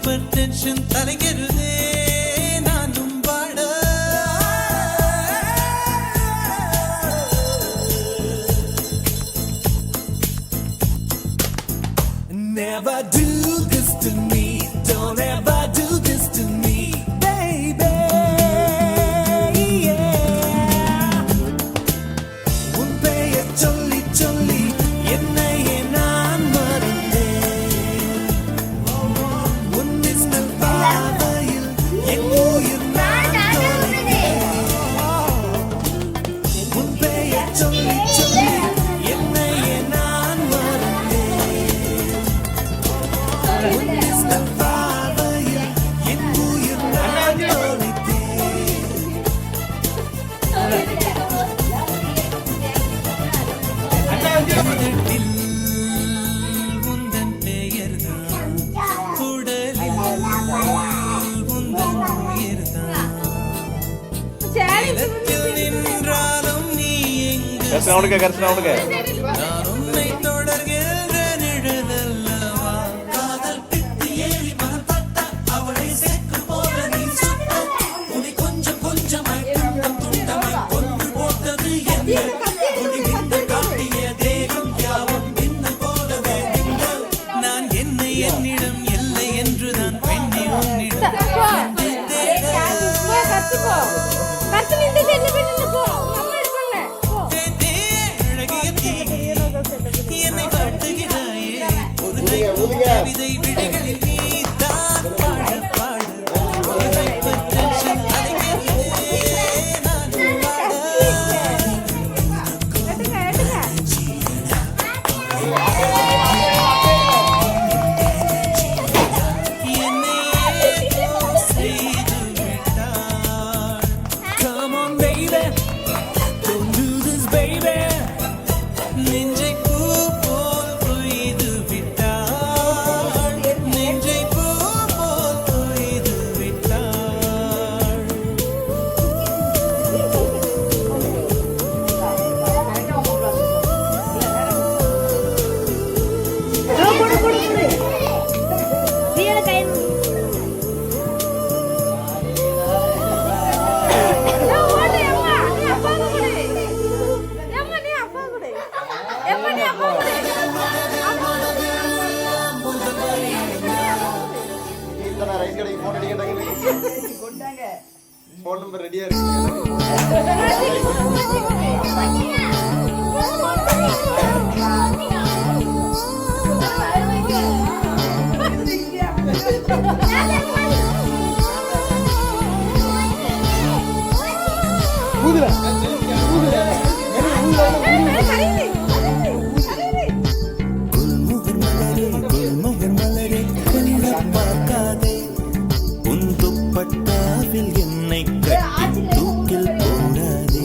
Hypertension தலைகிறதே நானும் வாட Never do this to me, don't ever do this to me, baby. Yeah. உன் பெயர் சொல்லி சொல்லி என்னையே நான் மறந்தேன். உன் மின்னல் பார்வையில் என் உயிர் நான் தொலைத்தேன். உன் பெயர் சொல்லி சொல்லி என்னையே நான் மறந்தேன். உன் மின்னல் பார்வையில் என் உயிர் நான் தொலைத்தேன். உதட்டில் உந்தன் பெயர்தான், உடலில் உந்தன் உயிர்தான். நிலத்தில் நின்றாலும் நீ எங்கு நான் உன்னை தொடர்கின்ற நிழலல்லவா. காதல் பித்து ஏறி மனப்பட்ட அவளை சேர்க்கு போல நீ சுத்த. உன்னை கொஞ்சம் கொஞ்சமாய் துண்டம் துண்டமாய் கொன்று போட்டது என்ன? துணிவிந்த காட்டிய தேகம் யாவும் மின்னல் போலவே மின்னல். நான் என்னை என்னிடம் இல்லை என்று நான் பெண்ணை உன்னிடம் அழகிய தீ என்னை வாட்டுகிறாயே. ஒரு கவிதை விழிகளில் நீ தான் பாட பாட ஹைப்பர்டென்ஷன் தலைகிறதே நானும் வாட. Come on baby, don't do this baby. நெஞ்சை பூ போல் கொய்து விட்டாள். நெஞ்சை பூ போல் கொய்து விட்டாள். போன் நம்பர் ரெடியா இருக்கு. குல்முகர் மலரே கொஞ்சம் பார்க்காதே. உன் துப்பட்டாவில் என்னை கட்டி தூக்கில் போடாதே.